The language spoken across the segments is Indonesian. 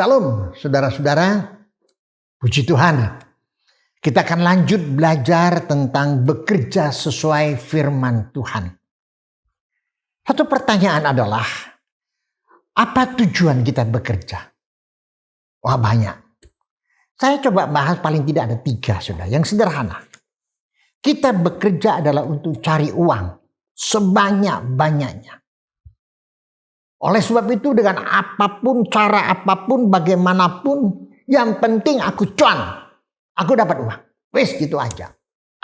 Shalom saudara-saudara, puji Tuhan. Kita akan lanjut belajar tentang bekerja sesuai firman Tuhan. Satu pertanyaan adalah, apa tujuan kita bekerja? Wah, banyak. Saya coba bahas paling tidak ada 3 saudara, yang sederhana. Kita bekerja adalah untuk cari uang sebanyak-banyaknya. Oleh sebab itu dengan apapun, cara apapun, bagaimanapun, yang penting aku cuan. Aku dapat uang. Wes gitu aja.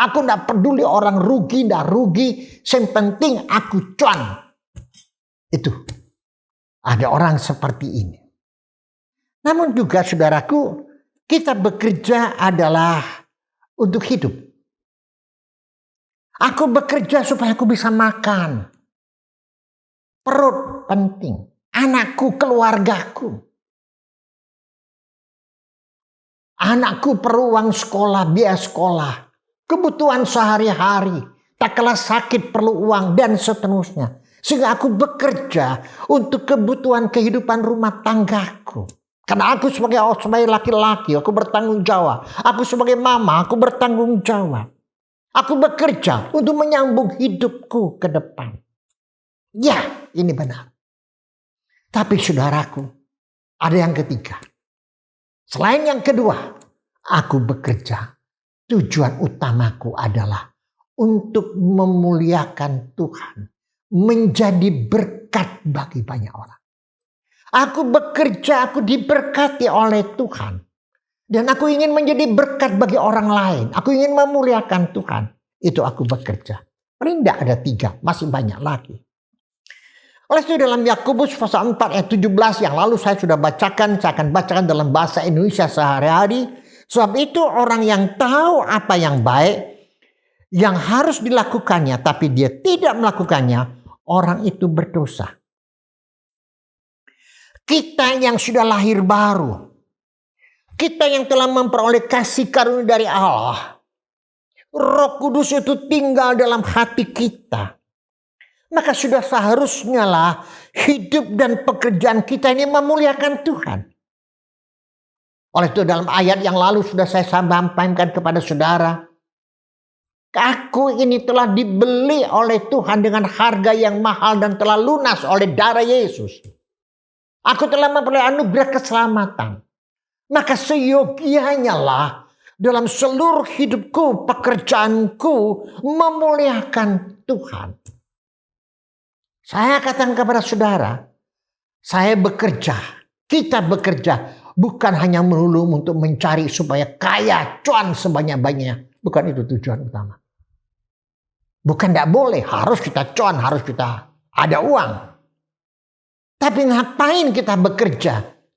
Aku tidak peduli orang rugi, tidak rugi. Yang penting aku cuan. Itu. Ada orang seperti ini. Namun juga saudaraku, kita bekerja adalah untuk hidup. Aku bekerja supaya aku bisa makan. Perut penting. Anakku, keluargaku. Anakku perlu uang sekolah, biaya sekolah. Kebutuhan sehari-hari. Tak kalah sakit perlu uang dan seterusnya. Sehingga aku bekerja untuk kebutuhan kehidupan rumah tanggaku. Karena aku sebagai laki-laki, aku bertanggung jawab. Aku sebagai mama, aku bertanggung jawab. Aku bekerja untuk menyambung hidupku ke depan. Ya, ini benar. Tapi saudaraku, ada yang ketiga. Selain yang kedua, aku bekerja. Tujuan utamaku adalah untuk memuliakan Tuhan. Menjadi berkat bagi banyak orang. Aku bekerja, aku diberkati oleh Tuhan. Dan aku ingin menjadi berkat bagi orang lain. Aku ingin memuliakan Tuhan. Itu aku bekerja. Paling tidak ada 3, masih banyak lagi. Oleh itu dalam Yakobus pasal 4 ayat 17 yang lalu saya sudah bacakan. Saya akan bacakan dalam bahasa Indonesia sehari-hari. Sebab itu orang yang tahu apa yang baik, yang harus dilakukannya, tapi dia tidak melakukannya, orang itu berdosa. Kita yang sudah lahir baru, kita yang telah memperoleh kasih karunia dari Allah, Roh Kudus itu tinggal dalam hati kita. Maka sudah seharusnya lah hidup dan pekerjaan kita ini memuliakan Tuhan. Oleh itu dalam ayat yang lalu sudah saya sampaikan kepada saudara. Aku ini telah dibeli oleh Tuhan dengan harga yang mahal dan telah lunas oleh darah Yesus. Aku telah memperoleh anugerah keselamatan. Maka seyogianya lah dalam seluruh hidupku, pekerjaanku memuliakan Tuhan. Saya katakan kepada saudara, saya bekerja, kita bekerja bukan hanya melulu untuk mencari supaya kaya, cuan sebanyak-banyaknya. Bukan itu tujuan utama. Bukan tidak boleh, harus kita cuan, harus kita ada uang. Tapi ngapain kita bekerja,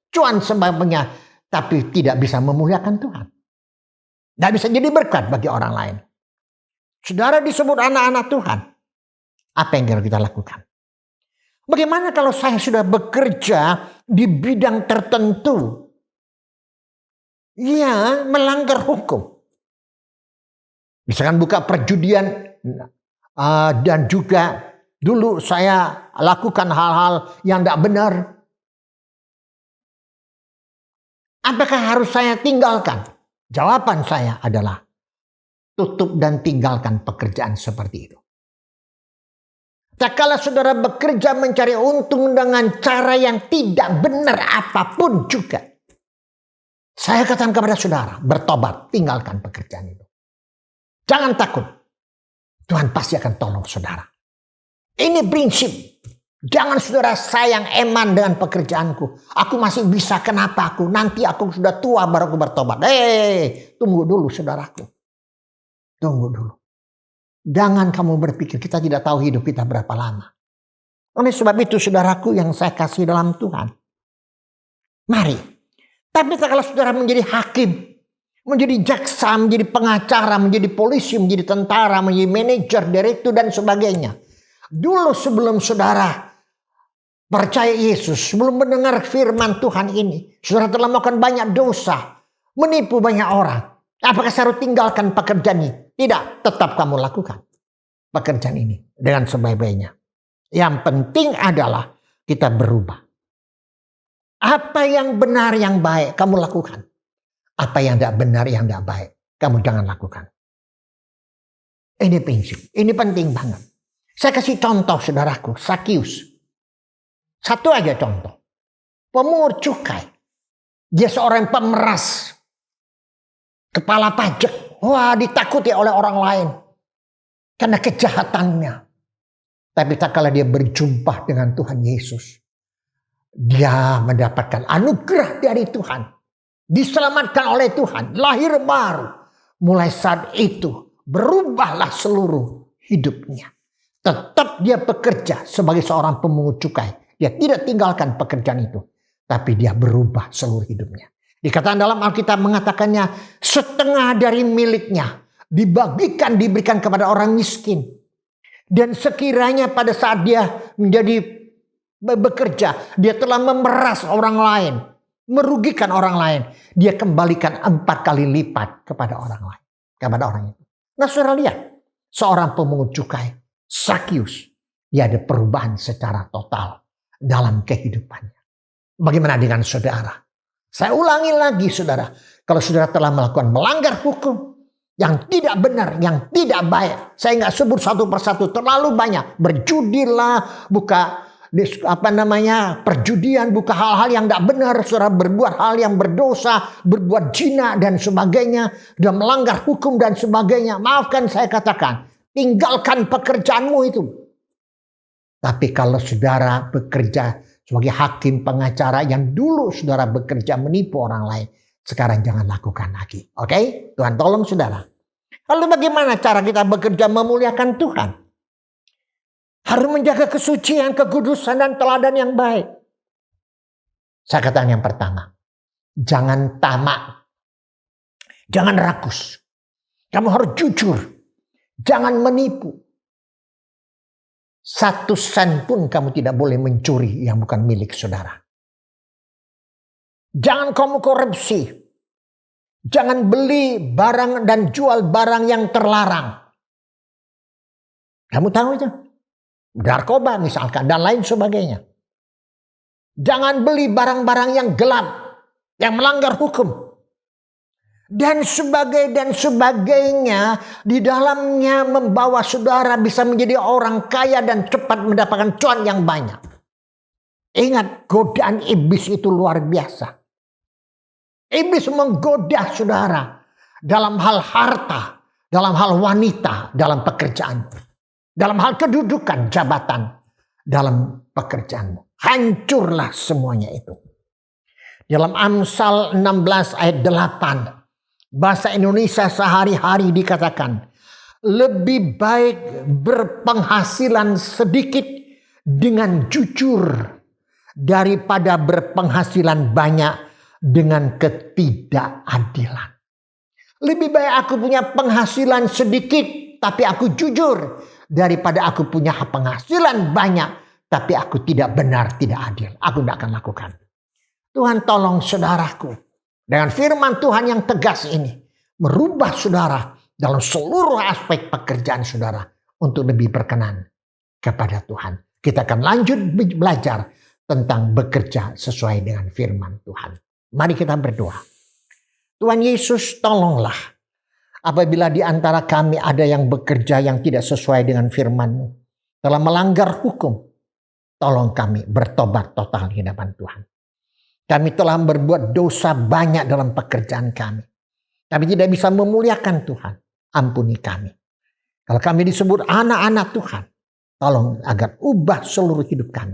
cuan sebanyak-banyaknya, tapi tidak bisa memuliakan Tuhan. Tidak bisa jadi berkat bagi orang lain. Saudara disebut anak-anak Tuhan. Apa yang harus kita lakukan? Bagaimana kalau saya sudah bekerja di bidang tertentu? Ya, melanggar hukum. Misalkan buka perjudian dan juga dulu saya lakukan hal-hal yang tidak benar. Apakah harus saya tinggalkan? Jawaban saya adalah tutup dan tinggalkan pekerjaan seperti itu. Tak kala saudara bekerja mencari untung dengan cara yang tidak benar apapun juga. Saya katakan kepada saudara, bertobat, tinggalkan pekerjaan itu. Jangan takut. Tuhan pasti akan tolong saudara. Ini prinsip. Jangan saudara sayang eman dengan pekerjaanku. Aku masih bisa, kenapa aku? Nanti aku sudah tua baru aku bertobat. Tunggu dulu saudaraku. Tunggu dulu. Jangan kamu berpikir kita tidak tahu hidup kita berapa lama. Oleh sebab itu saudaraku yang saya kasih dalam Tuhan. Mari. Tapi kalau saudara menjadi hakim, menjadi jaksa, menjadi pengacara, menjadi polisi, menjadi tentara, menjadi manajer, direktur dan sebagainya. Dulu sebelum saudara percaya Yesus, sebelum mendengar firman Tuhan ini, saudara telah melakukan banyak dosa, menipu banyak orang. Apakah saya harus tinggalkan pekerjaan ini? Tidak, tetap kamu lakukan pekerjaan ini dengan sebaik-baiknya. Yang penting adalah kita berubah. Apa yang benar yang baik kamu lakukan. Apa yang tidak benar yang tidak baik kamu jangan lakukan. Ini prinsip, ini penting banget. Saya kasih contoh saudaraku, Sakius. Satu aja contoh. Pemungut cukai. Dia seorang pemeras. Kepala pajak. Wah, ditakuti oleh orang lain. Karena kejahatannya. Tapi tak kala dia berjumpa dengan Tuhan Yesus. Dia mendapatkan anugerah dari Tuhan. Diselamatkan oleh Tuhan. Lahir baru. Mulai saat itu berubahlah seluruh hidupnya. Tetap dia bekerja sebagai seorang pemungut cukai. Dia tidak tinggalkan pekerjaan itu. Tapi dia berubah seluruh hidupnya. Dikatakan dalam Alkitab mengatakannya setengah dari miliknya diberikan kepada orang miskin. Dan sekiranya pada saat dia menjadi bekerja, dia telah memeras orang lain, merugikan orang lain, dia kembalikan 4 kali lipat kepada orang lain, kepada orang itu. Nah, saudara lihat, seorang pemungut cukai, Sakius, dia ada perubahan secara total dalam kehidupannya. Bagaimana dengan saudara? Saya ulangi lagi saudara. Kalau saudara telah melanggar hukum yang tidak benar, yang tidak baik. Saya nggak sebut satu persatu, terlalu banyak. Berjudilah, buka perjudian, buka hal-hal yang tidak benar. Saudara berbuat hal yang berdosa, berbuat zina dan sebagainya. Dan melanggar hukum dan sebagainya. Maafkan saya katakan, tinggalkan pekerjaanmu itu. Tapi kalau saudara bekerja sebagai hakim pengacara yang dulu saudara bekerja menipu orang lain, sekarang jangan lakukan lagi. Oke? Tuhan tolong saudara. Lalu bagaimana cara kita bekerja memuliakan Tuhan? Harus menjaga kesucian, kekudusan dan teladan yang baik. Saya katakan yang pertama, jangan tamak. Jangan rakus. Kamu harus jujur. Jangan menipu. 1 sen pun kamu tidak boleh mencuri yang bukan milik saudara. Jangan kamu korupsi. Jangan beli barang dan jual barang yang terlarang. Kamu tahu itu? Narkoba misalkan dan lain sebagainya. Jangan beli barang-barang yang gelap, yang melanggar hukum. Dan sebagainya di dalamnya membawa saudara bisa menjadi orang kaya dan cepat mendapatkan cuan yang banyak. Ingat, godaan iblis itu luar biasa. Iblis menggoda saudara dalam hal harta, dalam hal wanita, dalam pekerjaan, dalam hal kedudukan, jabatan, dalam pekerjaanmu. Hancurlah semuanya itu. Dalam Amsal 16 ayat 8. Bahasa Indonesia sehari-hari dikatakan, lebih baik berpenghasilan sedikit dengan jujur daripada berpenghasilan banyak dengan ketidakadilan. Lebih baik aku punya penghasilan sedikit tapi aku jujur daripada aku punya penghasilan banyak tapi aku tidak benar, tidak adil. Aku tidak akan lakukan. Tuhan tolong saudaraku. Dengan firman Tuhan yang tegas ini. Merubah saudara dalam seluruh aspek pekerjaan saudara. Untuk lebih berkenan kepada Tuhan. Kita akan lanjut belajar tentang bekerja sesuai dengan firman Tuhan. Mari kita berdoa. Tuhan Yesus tolonglah. Apabila di antara kami ada yang bekerja yang tidak sesuai dengan firman-Mu. Telah melanggar hukum. Tolong kami bertobat total di hadapan Tuhan. Kami telah berbuat dosa banyak dalam pekerjaan kami. Kami tidak bisa memuliakan Tuhan. Ampuni kami. Kalau kami disebut anak-anak Tuhan. Tolong agar ubah seluruh hidup kami.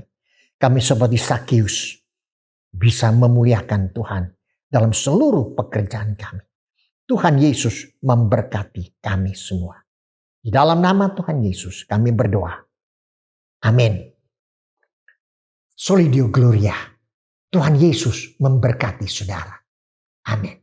Kami seperti Sakius. Bisa memuliakan Tuhan. Dalam seluruh pekerjaan kami. Tuhan Yesus memberkati kami semua. Di dalam nama Tuhan Yesus kami berdoa. Amin. Soli Deo Gloria. Tuhan Yesus memberkati saudara. Amin.